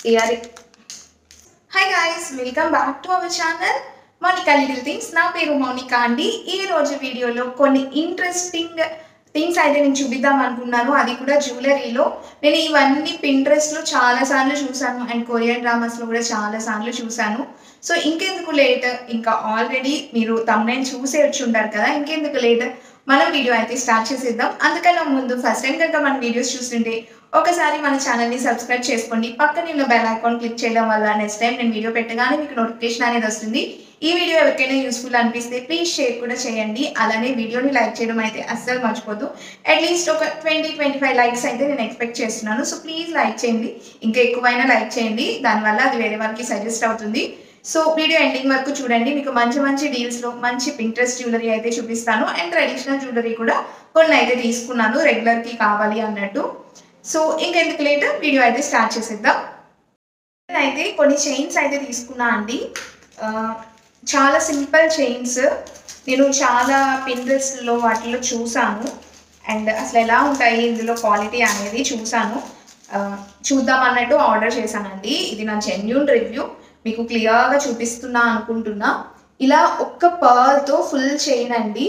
Year. Hi guys, welcome back to our channel Mounika little things. నా పేరు మౌనికా అండి. ఈ రోజు వీడియోలో కొన్ని ఇంట్రెస్టింగ్ థింగ్స్ అయితే నేను చూపిద్దాం అనుకున్నాను, అది కూడా జ్యువెలరీలో. నేను ఇవన్నీ పింట్రెస్ట్లో చాలాసార్లు చూశాను అండ్ కొరియన్ డ్రామాస్లో కూడా చాలాసార్లు చూశాను. సో ఇంకెందుకు లేట్, ఇంకా ఆల్రెడీ మీరు తమ్నైల్ చూసే వచ్చి ఉంటారు కదా, ఇంకెందుకు లేట్ మనం వీడియో అయితే స్టార్ట్ చేసేద్దాం. అందుకన్నా ముందు ఫస్ట్ టైం కనుక మన వీడియోస్ చూస్తుంటే ఒకసారి మన ఛానల్ని సబ్స్క్రైబ్ చేసుకోండి. పక్కన ఉన్న బెల్ ఐకాన్ క్లిక్ చేయడం వల్ల నెక్స్ట్ టైం నేను వీడియో పెట్టగానే మీకు నోటిఫికేషన్ అనేది వస్తుంది. ఈ వీడియో ఎవరికైనా యూస్ఫుల్ అనిపిస్తే ప్లీజ్ షేర్ కూడా చేయండి. అలానే వీడియోని లైక్ చేయడం అయితే అస్సలు మర్చిపోద్దు. అట్లీస్ట్ ఒక 20-25 లైక్స్ అయితే నేను ఎక్స్పెక్ట్ చేస్తున్నాను. సో ప్లీజ్ లైక్ చేయండి, ఇంకా ఎక్కువైనా లైక్ చేయండి, దానివల్ల అది వేరే వాళ్ళకి సజెస్ట్ అవుతుంది. సో వీడియో ఎండింగ్ వరకు చూడండి, మీకు మంచి మంచి డీల్స్లో మంచి పింట్రెస్ట్ జ్యువెలరీ అయితే చూపిస్తాను. అండ్ ట్రెడిషనల్ జ్యువెలరీ కూడా కొన్ని అయితే తీసుకున్నాను రెగ్యులర్కి కావాలి అన్నట్టు. సో ఇంకెందుకు లేట్, వీడియో అయితే స్టార్ట్ చేసేద్దాం. అయితే కొన్ని చైన్స్ అయితే తీసుకున్నా అండి. చాలా సింపుల్ చైన్స్. నేను చాలా పింట్రెస్ట్లో వాటిలో చూసాను అండ్ అసలు ఎలా ఉంటాయి ఇందులో క్వాలిటీ అనేది చూసాను. చూద్దాం అన్నట్టు ఆర్డర్ చేశానండి. ఇది నా జెన్యూన్ రివ్యూ, మీకు క్లియర్గా చూపిస్తున్నా అనుకుంటున్నా. ఇలా ఒక్క పర్ల్తో ఫుల్ చైన్ అండి,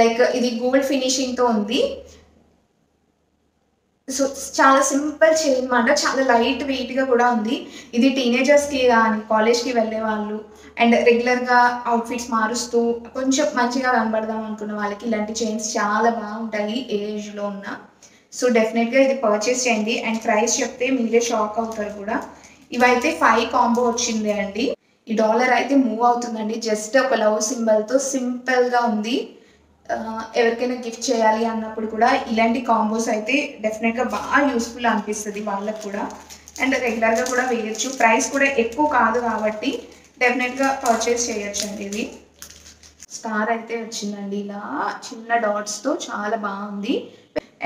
లైక్ ఇది గోల్డ్ ఫినిషింగ్తో ఉంది. సో చాలా సింపుల్ చైన్ అన్నమాట, చాలా లైట్ వెయిట్గా కూడా ఉంది. ఇది టీనేజర్స్కి కానీ కాలేజ్కి వెళ్ళే వాళ్ళు అండ్ రెగ్యులర్గా అవుట్ఫిట్స్ మారుస్తూ కొంచెం మంచిగా కనబడదాం అనుకున్న వాళ్ళకి ఇలాంటి చైన్స్ చాలా బాగుంటాయి ఏ ఏజ్లో ఉన్నా. సో డెఫినెట్గా ఇది పర్చేస్ చేయండి. అండ్ ప్రైస్ చెప్తే మీరే షాక్ అవుతారు కూడా. ఇవైతే 5 కాంబో వచ్చింది అండి. ఈ డాలర్ అయితే మూవ్ అవుతుందండి, జస్ట్ ఒక లవ్ సింబల్తో సింపుల్గా ఉంది. ఎవరికైనా గిఫ్ట్ చేయాలి అన్నప్పుడు కూడా ఇలాంటి కాంబోస్ అయితే డెఫినెట్గా బాగా యూస్ఫుల్ అనిపిస్తుంది వాళ్ళకు కూడా. అండ్ రెగ్యులర్గా కూడా వేయచ్చు, ప్రైస్ కూడా ఎక్కువ కాదు కాబట్టి డెఫినెట్గా పర్చేస్ చేయొచ్చు అండి. ఇది స్టార్ అయితే వచ్చిందండి, ఇలా చిన్న డాట్స్తో చాలా బాగుంది.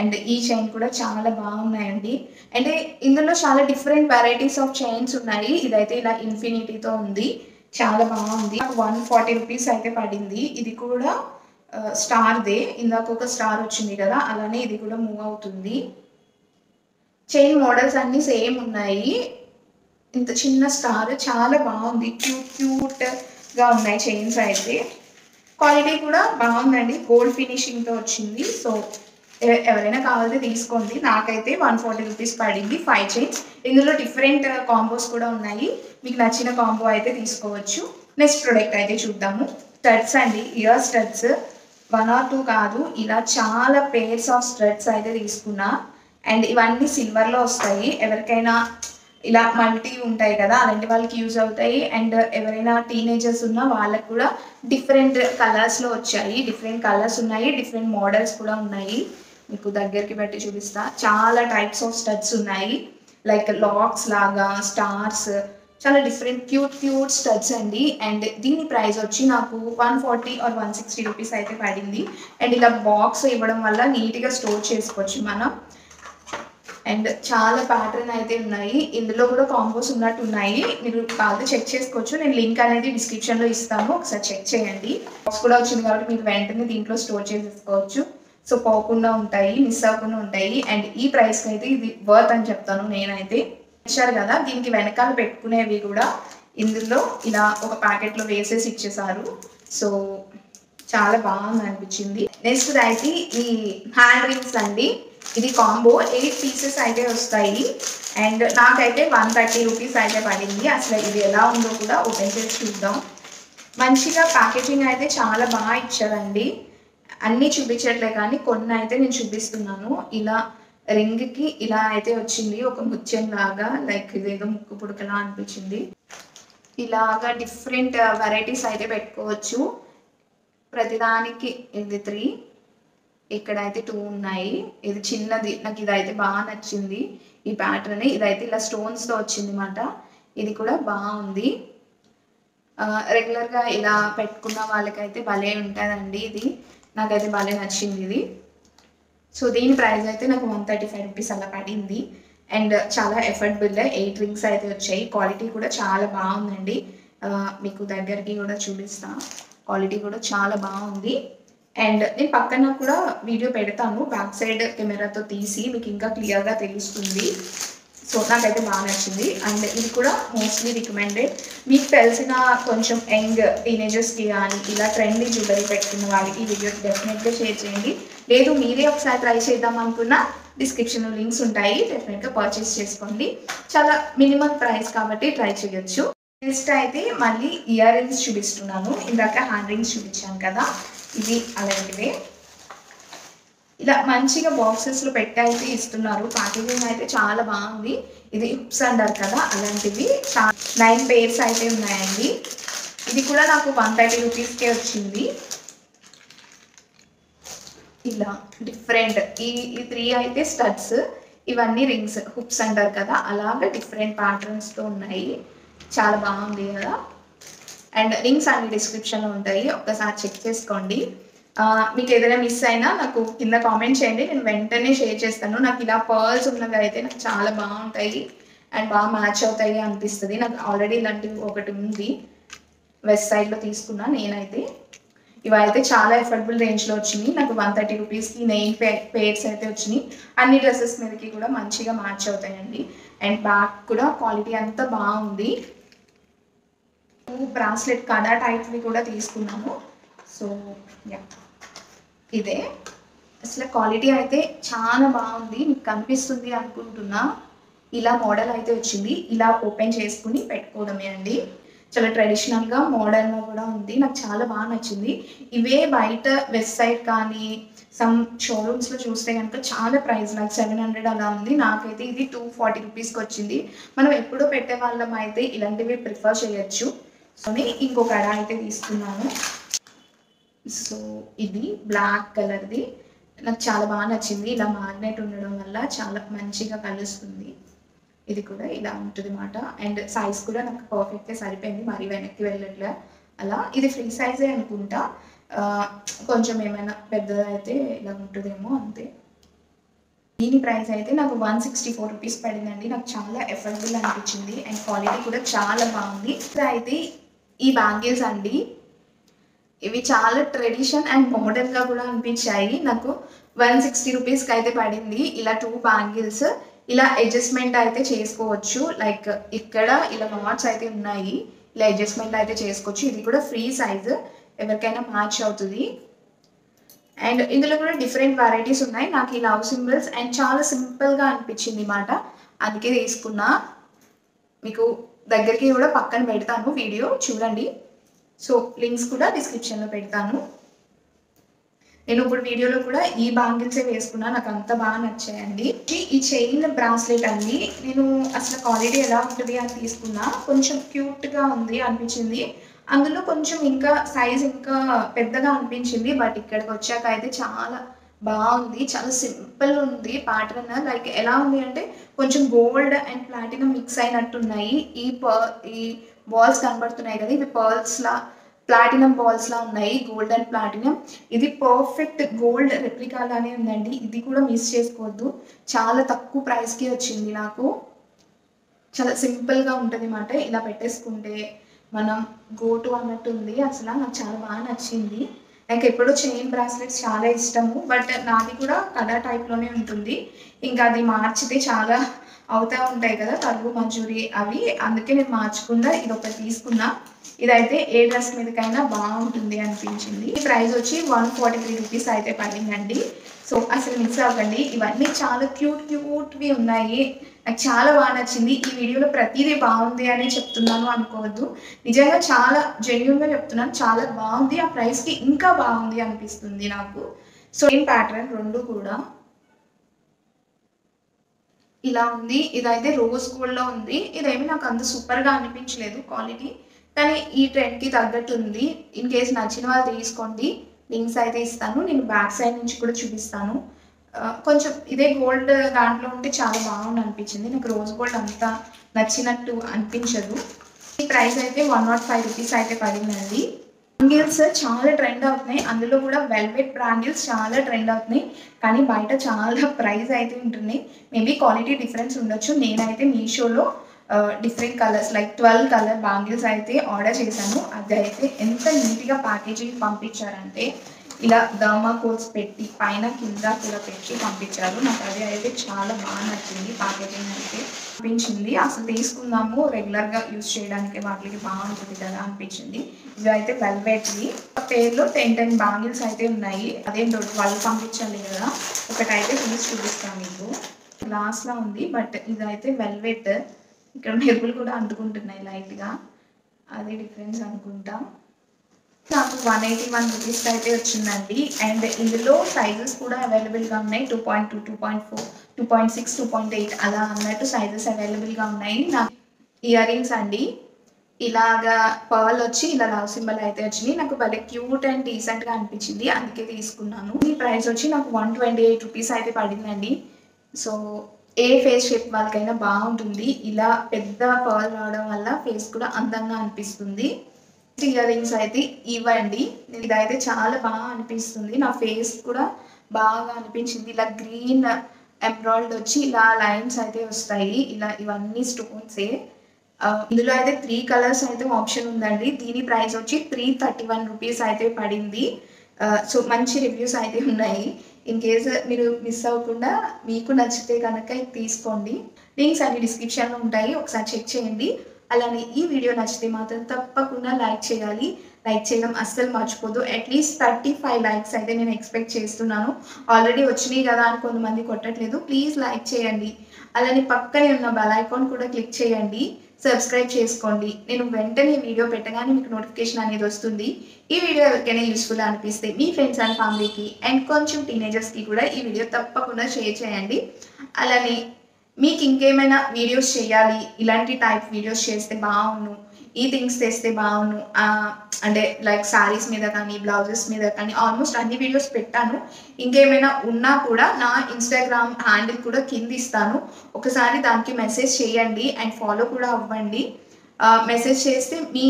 అండ్ ఈ చైన్ కూడా చాలా బాగున్నాయండి. అంటే ఇందులో చాలా డిఫరెంట్ వెరైటీస్ ఆఫ్ చైన్స్ ఉన్నాయి. ఇదైతే ఇలా ఇన్ఫినిటీతో ఉంది, చాలా బాగుంది. 140 రూపీస్ అయితే పడింది. ఇది కూడా స్టార్దే, ఇందాక ఒక స్టార్ వచ్చింది కదా, అలానే ఇది కూడా మూవ్ అవుతుంది. చైన్ మోడల్స్ అన్నీ సేమ్ ఉన్నాయి. ఇంత చిన్న స్టార్ చాలా బాగుంది, క్యూట్గా ఉన్నాయి చైన్స్ అయితే. క్వాలిటీ కూడా బాగుందండి, గోల్డ్ ఫినిషింగ్తో వచ్చింది. సో ఎవరైనా కావాలంటే తీసుకోండి. నాకైతే 140 రూపీస్ పడింది 5 చైన్స్. ఇందులో డిఫరెంట్ కాంబోస్ కూడా ఉన్నాయి, మీకు నచ్చిన కాంబో అయితే తీసుకోవచ్చు. నెక్స్ట్ ప్రోడక్ట్ అయితే చూద్దాము. స్టడ్స్ అండి, ఇయర్ స్టడ్స్. 1 or 2 కాదు, ఇలా చాలా పేర్స్ ఆఫ్ స్టడ్స్ అయితే తీసుకున్నా. అండ్ ఇవన్నీ సిల్వర్లో వస్తాయి. ఎవరికైనా ఇలా మల్టీ ఉంటాయి కదా, అలాంటి వాళ్ళకి యూజ్ అవుతాయి. అండ్ ఎవరైనా టీనేజర్స్ ఉన్న వాళ్ళకి కూడా డిఫరెంట్ కలర్స్లో వచ్చాయి. డిఫరెంట్ కలర్స్ ఉన్నాయి, డిఫరెంట్ మోడల్స్ కూడా ఉన్నాయి. మీకు దగ్గరికి పెట్టి చూపిస్తా. చాలా టైప్స్ ఆఫ్ స్టడ్స్ ఉన్నాయి, లైక్ లాక్స్ లాగా, స్టార్స్, చాలా డిఫరెంట్ క్యూట్ స్టడ్స్ అండి. అండ్ దీని ప్రైస్ వచ్చి నాకు 140 or 160 రూపీస్ అయితే పడింది. అండ్ ఇలా బాక్స్ ఇవ్వడం వల్ల నీట్గా స్టోర్ చేసుకోవచ్చు మనం. అండ్ చాలా ప్యాటర్న్ అయితే ఉన్నాయి, ఇందులో కూడా కాంబోస్ ఉన్నట్టు ఉన్నాయి. మీరు కాదు చెక్ చేసుకోవచ్చు, నేను లింక్ అనేది డిస్క్రిప్షన్లో ఇస్తాను, ఒకసారి చెక్ చేయండి. బాక్స్ కూడా వచ్చింది కాబట్టి మీరు వెంటనే దీంట్లో స్టోర్ చేసేసుకోవచ్చు. సో పోకుండా ఉంటాయి, మిస్ అవ్వకుండా ఉంటాయి. అండ్ ఈ ప్రైస్కి అయితే ఇది వర్త్ అని చెప్తాను నేనైతే. ఇచ్చారు కదా, దీనికి వెనకాల పెట్టుకునేవి కూడా ఇందులో ఇలా ఒక ప్యాకెట్లో వేసేసి ఇచ్చేసారు. సో చాలా బాగుంది అనిపించింది. నెక్స్ట్ అయితే ఈ హ్యాండ్ రింగ్స్ అండి. ఇది కాంబో 8 పీసెస్ అయితే వస్తాయి. అండ్ నాకైతే 130 రూపీస్ అయితే పడింది. అసలు ఇది ఎలా ఉందో కూడా ఓపెన్ చేసి చూద్దాం. మంచిగా ప్యాకేజింగ్ అయితే చాలా బాగా ఇచ్చారండి. అన్నీ చూపించట్లే కానీ కొన్ని అయితే నేను చూపిస్తున్నాను. ఇలా రింగ్కి ఇలా అయితే వచ్చింది, ఒక ముత్యం లాగా, లైక్ ఇదేదో ముక్కు పుడకలా అనిపించింది. ఇలాగా డిఫరెంట్ వెరైటీస్ అయితే పెట్టుకోవచ్చు. ప్రతిదానికి ఇది 3, ఇక్కడ అయితే 2 ఉన్నాయి. ఇది చిన్నది, నాకు ఇదైతే బాగా నచ్చింది ఈ ప్యాటర్న్. ఇదైతే ఇలా స్టోన్స్తో వచ్చింది అన్నమాట. ఇది కూడా బాగుంది. రెగ్యులర్గా ఇలా పెట్టుకున్న వాళ్ళకైతే భలే ఉంటుందండి. ఇది నాకైతే భలే నచ్చింది ఇది. సో దీని ప్రైస్ అయితే నాకు 135 రూపీస్ అలా పడింది. అండ్ చాలా ఎఫర్డబుల్. 8 రింగ్స్ అయితే వచ్చాయి. క్వాలిటీ కూడా చాలా బాగుందండి, మీకు దగ్గరికి కూడా చూపిస్తా. క్వాలిటీ కూడా చాలా బాగుంది. అండ్ నేను పక్కన కూడా వీడియో పెడతాను, బ్యాక్ సైడ్ కెమెరాతో తీసి, మీకు ఇంకా క్లియర్గా తెలుస్తుంది. సో నాకైతే బాగా నచ్చింది. అండ్ ఇది కూడా మోస్ట్లీ రికమెండెడ్. మీకు తెలిసిన కొంచెం యంగ్ టీనేజర్స్కి కానీ ఇలా ట్రెండీ జ్యువెలరీ పెట్టుకున్న వాళ్ళకి ఈ వీడియో డెఫినెట్గా షేర్ చేయండి. లేదు మీరే ఒకసారి ట్రై చేద్దాం అనుకున్నా డిస్క్రిప్షన్లో లింక్స్ ఉంటాయి, డెఫినెట్గా పర్చేస్ చేసుకోండి. చాలా మినిమం ప్రైస్ కాబట్టి ట్రై చేయొచ్చు. నెక్స్ట్ అయితే మళ్ళీ ఇయర్ రింగ్స్ చూపిస్తున్నాను. ఇందాక హ్యాండ్ రింగ్స్ చూపించాను కదా, ఇది అలాంటివే. ఇలా మంచిగా బాక్సెస్లో పెట్టి అయితే ఇస్తున్నారు. ప్యాకేజింగ్ అయితే చాలా బాగుంది. ఇది హుప్స్ అంటారు కదా అలాంటివి 9 పేర్స్ అయితే ఉన్నాయండి. ఇది కూడా నాకు 130 రూపీస్కే వచ్చింది. ఇలా డిఫరెంట్ ఈ 3 అయితే స్టడ్స్, ఇవన్నీ రింగ్స్ హుప్స్ అంటారు కదా అలాగా డిఫరెంట్ ప్యాటర్న్స్తో ఉన్నాయి. చాలా బాగుంది కదా. అండ్ రింగ్స్ అన్ని డిస్క్రిప్షన్లో ఉంటాయి, ఒక్కసారి చెక్ చేసుకోండి. మీకు ఏదైనా మిస్ అయినా నాకు కింద కామెంట్ చేయండి, నేను వెంటనే షేర్ చేస్తాను. నాకు ఇలా పర్ల్స్ ఉన్నవి అయితే నాకు చాలా బాగుంటాయి అండ్ బాగా మ్యాచ్ అవుతాయి అనిపిస్తుంది. నాకు ఆల్రెడీ ఇలాంటివి ఒకటి ఉంది, వెస్ట్ సైడ్లో తీసుకున్నా నేనైతే. ఇవైతే చాలా ఎఫర్డబుల్ రేంజ్లో వచ్చినాయి. నాకు 130 రూపీస్కి 9 పేర్స్ అయితే వచ్చినాయి. అన్ని డ్రెస్సెస్ మీదకి కూడా మంచిగా మ్యాచ్ అవుతాయండి. అండ్ బ్యాక్ కూడా క్వాలిటీ అంతా బాగుంది. బ్రాస్లెట్ కడా టైప్వి కూడా తీసుకున్నాను. సో యా, ఇదే అసలు క్వాలిటీ అయితే చాలా బాగుంది. మీకు కనిపిస్తుంది అనుకుంటున్నా. ఇలా మోడల్ అయితే వచ్చింది. ఇలా ఓపెన్ చేసుకుని పెట్టుకోవడమే అండి. చాలా ట్రెడిషనల్గా మోడర్న్గా కూడా ఉంది. నాకు చాలా బాగా నచ్చింది. ఇవే బయట వెస్ట్ సైడ్ కానీ సమ్ షోరూమ్స్లో చూస్తే కనుక చాలా ప్రైస్ నాకు 700 అలా ఉంది. నాకైతే ఇది 240 రూపీస్కి వచ్చింది. మనం ఎప్పుడూ పెట్టే వాళ్ళం అయితే ఇలాంటివి ప్రిఫర్ చేయొచ్చు. సో ఇంకొక అడ అయితే తీసుకున్నాను. సో ఇది బ్లాక్ కలర్ది నాకు చాలా బాగా నచ్చింది. ఇలా మ్యాగ్నెట్ ఉండడం వల్ల చాలా మంచిగా కలుస్తుంది. ఇది కూడా ఇలా ఉంటుంది అన్నమాట. అండ్ సైజ్ కూడా నాకు పర్ఫెక్ట్గా సరిపోయింది, మరి వెనక్కి వెళ్ళట్లే అలా. ఇది ఫ్రీ సైజే అనుకుంటా, కొంచెం ఏమైనా పెద్దది అయితే ఇలా ఉంటుందేమో అంతే. దీని ప్రైస్ అయితే నాకు 164 రూపీస్ పడిందండి. నాకు చాలా ఎఫర్డబుల్ అనిపించింది అండ్ క్వాలిటీ కూడా చాలా బాగుంది. అయితే ఈ బ్యాంగిల్స్ అండి, ఇవి చాలా ట్రెడిషన్ అండ్ మోడర్న్గా కూడా అనిపించాయి. నాకు 160 రూపీస్కి అయితే పడింది. ఇలా 2 బ్యాంగిల్స్ ఇలా అడ్జస్ట్మెంట్ అయితే చేసుకోవచ్చు. లైక్ ఇక్కడ ఇలా నాట్స్ అయితే ఉన్నాయి, ఇలా అడ్జస్ట్మెంట్ అయితే చేసుకోవచ్చు. ఇది కూడా ఫ్రీ సైజ్, ఎవరికైనా మ్యాచ్ అవుతుంది. అండ్ ఇందులో కూడా డిఫరెంట్ వెరైటీస్ ఉన్నాయి. నాకు ఈ లవ్ సింబల్స్ అండ్ చాలా సింపుల్గా అనిపించింది అన్నమాట, అందుకే తీసుకున్నా. మీకు దగ్గరికి కూడా పక్కన పెడతాను, వీడియో చూడండి. సో లింక్స్ కూడా డిస్క్రిప్షన్లో పెడతాను. నేను ఇప్పుడు వీడియోలో కూడా ఈ బ్యాంగిల్సే వేసుకున్నా, నాకు అంత బాగా నచ్చాయండి. ఈ చైన్ బ్రాస్లెట్ అండి, నేను అసలు క్వాలిటీ ఎలా ఉంటుంది అని తీసుకున్నా. కొంచెం క్యూట్గా ఉంది అనిపించింది. అందులో కొంచెం ఇంకా సైజ్ ఇంకా పెద్దగా అనిపించింది. బట్ ఇక్కడికి వచ్చాక అయితే చాలా బాగుంది. చాలా సింపుల్ ఉంది ప్యాటర్న్. లైక్ ఎలా ఉంది అంటే కొంచెం గోల్డ్ అండ్ ప్లాటినం మిక్స్ అయినట్టున్నాయి. ఈ బాల్స్ కనబడుతున్నాయి కదా, ఇవి పర్ల్స్లా ప్లాటినం బాల్స్లా ఉన్నాయి, గోల్డ్ అండ్ ప్లాటినం. ఇది పర్ఫెక్ట్ గోల్డ్ రెప్లికాలానే ఉందండి. ఇది కూడా మిస్ చేసుకోవద్దు. చాలా తక్కువ ప్రైస్కి వచ్చింది నాకు. చాలా సింపుల్గా ఉంటుంది అన్నమాట. ఇలా పెట్టేసుకుంటే మనం గో టు అన్నట్టు ఉంది. అసలు నాకు చాలా బాగా నచ్చింది. నాకు ఎప్పుడూ చైన్ బ్రాస్లెట్స్ చాలా ఇష్టము, బట్ నాది కూడా కలర్ టైప్లోనే ఉంటుంది. ఇంకా అది మార్చితే చాలా అవుతూ ఉంటాయి కదా తరుగు మంజూరి అవి, అందుకే నేను మార్చకుండా ఇది ఒకటి తీసుకున్నా. ఇదైతే ఏ డ్రెస్ మీదకైనా బాగుంటుంది అనిపించింది. ఈ ప్రైస్ వచ్చి 143 రూపీస్ అయితే పడిందండి. సో అసలు మిస్ అవ్వకండి. ఇవన్నీ చాలా క్యూట్వి ఉన్నాయి. నాకు చాలా బాగా నచ్చింది. ఈ వీడియోలో ప్రతిదీ బాగుంది అని చెప్తున్నాను అనుకోవద్దు, నిజంగా చాలా జెన్యూన్గా చెప్తున్నాను. చాలా బాగుంది. ఆ ప్రైస్కి ఇంకా బాగుంది అనిపిస్తుంది నాకు. సో సేమ్ ప్యాటర్న్ రెండు కూడా ఇలా ఉంది. ఇదైతే రోజ్ గోల్డ్లో ఉంది. ఇదేమి నాకు అంత సూపర్గా అనిపించలేదు క్వాలిటీ, కానీ ఈ ట్రెండ్కి తగ్గట్టు ఉంది. ఇన్ కేస్ నచ్చిన వాళ్ళు తీసుకోండి. లింక్స్ అయితే ఇస్తాను, నేను బ్యాక్ సైడ్ నుంచి కూడా చూపిస్తాను. కొంచెం ఇదే గోల్డ్ దాంట్లో ఉంటే చాలా బాగుంది అనిపించింది. నాకు రోజ్ గోల్డ్ అంతా నచ్చినట్టు అనిపించదు. ఈ ప్రైస్ అయితే 105 రూపీస్ అయితే పడిందండి. బ్యాంగిల్స్ చాలా ట్రెండ్ అవుతున్నాయి, అందులో కూడా వెల్వెట్ బ్యాంగిల్స్ చాలా ట్రెండ్ అవుతున్నాయి. కానీ బయట చాలా ప్రైస్ అయితే ఉంటున్నాయి. మేబీ క్వాలిటీ డిఫరెన్స్ ఉండొచ్చు. నేనైతే మీషోలో different colours like 12 colour bangles అయితే ఆర్డర్ చేశాను. అది అయితే ఎంత నీట్గా ప్యాకేజింగ్ పంపించారంటే ఇలా థర్మాకోల్స్ పెట్టి పైన కింద కూడా పెట్టి పంపించారు. నాకు అది అయితే చాలా బాగా నచ్చింది. ప్యాకేజింగ్ అయితే అనిపించింది. అసలు తీసుకుందాము రెగ్యులర్గా యూజ్ చేయడానికి వాటికి బాగుంటుంది కదా అనిపించింది. ఇవి అయితే వెల్వెట్వి. పేర్లో 10 బ్యాంగిల్స్ అయితే ఉన్నాయి. అదేంటో వాళ్ళు పంపించాలి కదా. ఒకటైతే తీసి చూపిస్తాను మీకు. గ్లాస్లా ఉంది బట్ ఇదైతే వెల్వెట్. ఇక్కడ మెరుపులు కూడా అంటుకుంటున్నాయి లైట్గా. అదే డిఫరెన్స్ అనుకుంటా. నాకు 181 రూపీస్కి అయితే వచ్చిందండి. అండ్ ఇందులో సైజెస్ కూడా అవైలబుల్గా ఉన్నాయి. 2.2, 2.4, 2.6, 2.8 అలా అన్నట్టు సైజెస్ అవైలబుల్గా ఉన్నాయి. నాకు ఇయర్ రింగ్స్ అండి. ఇలాగా పర్ల్ వచ్చి ఇలా లవ్ సింబల్ అయితే వచ్చింది. నాకు భలే క్యూట్ అండ్ డీసెంట్గా అనిపించింది, అందుకే తీసుకున్నాను. ఈ ప్రైస్ వచ్చి నాకు 128 రూపీస్ అయితే పడిందండి. సో ఏ ఫేస్ షేప్ వాళ్ళకైనా బాగుంటుంది. ఇలా పెద్ద పర్ల్ రావడం వల్ల ఫేస్ కూడా అందంగా అనిపిస్తుంది. ఇయర్ రింగ్స్ అయితే ఇవ్వండి. ఇదైతే చాలా బాగా అనిపిస్తుంది. నా ఫేస్ కూడా బాగా అనిపించింది. ఇలా గ్రీన్ ఎంబ్రాయిడ్ వచ్చి ఇలా లైన్స్ అయితే వస్తాయి. ఇలా ఇవన్నీ స్టోన్సే. ఇందులో అయితే 3 కలర్స్ అయితే ఆప్షన్ ఉందండి. దీని ప్రైస్ వచ్చి 331 రూపీస్ అయితే పడింది. సో మంచి రివ్యూస్ అయితే ఉన్నాయి. ఇన్ కేస్ మీరు మిస్ అవ్వకుండా మీకు నచ్చితే కనుక ఇది తీసుకోండి. లింక్స్ అన్ని డిస్క్రిప్షన్లో ఉంటాయి, ఒకసారి చెక్ చేయండి. అలానే ఈ వీడియో నచ్చితే మాత్రం తప్పకుండా లైక్ చేయాలి. లైక్ చేయడం అస్సలు మర్చిపోదు. అట్లీస్ట్ 35 లైక్స్ అయితే నేను ఎక్స్పెక్ట్ చేస్తున్నాను. ఆల్రెడీ వచ్చినాయి కదా అని కొంతమంది కొట్టట్లేదు. ప్లీజ్ లైక్ చేయండి. అలానే పక్కనే ఉన్న బెల్ ఐకాన్ కూడా క్లిక్ చేయండి. సబ్స్క్రైబ్ చేసుకోండి. నేను వెంటనే వీడియో పెట్టగానే మీకు నోటిఫికేషన్ అనేది వస్తుంది. ఈ వీడియో ఎవరికైనా యూస్ఫుల్ అనిపిస్తే మీ ఫ్రెండ్స్ అండ్ ఫ్యామిలీకి అండ్ కొంచెం టీనేజర్స్కి కూడా ఈ వీడియో తప్పకుండా షేర్ చేయండి. అలానే మీకు ఇంకేమైనా వీడియోస్ చేయాలి, ఇలాంటి టైప్ వీడియోస్ చేస్తే బాగుండు, ఈ థింగ్స్ చేస్తే బాగుండు అంటే లైక్ శారీస్ మీద కానీ బ్లౌజెస్ మీద కానీ ఆల్మోస్ట్ అన్ని వీడియోస్ పెట్టాను. ఇంకేమైనా ఉన్నా కూడా నా ఇన్స్టాగ్రామ్ హ్యాండిల్ కూడా కింద ఇస్తాను. ఒకసారి దానికి మెసేజ్ చేయండి అండ్ ఫాలో కూడా అవ్వండి. మెసేజ్ చేస్తే మీ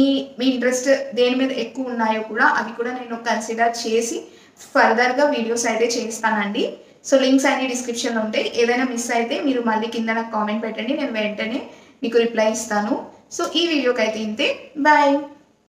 ఇంట్రెస్ట్ దేని మీద ఎక్కువ ఉన్నాయో కూడా అవి కూడా నేను కన్సిడర్ చేసి ఫర్దర్గా వీడియోస్ అయితే చేస్తానండి. సో లింక్స్ అన్ని డిస్క్రిప్షన్లో ఉంటాయి. ఏదైనా మిస్ అయితే మీరు మళ్ళీ కింద నాకు కామెంట్ పెట్టండి, నేను వెంటనే మీకు రిప్లై ఇస్తాను. సో ఈ వీడియోకి అయితే ఇంతే. బాయ్.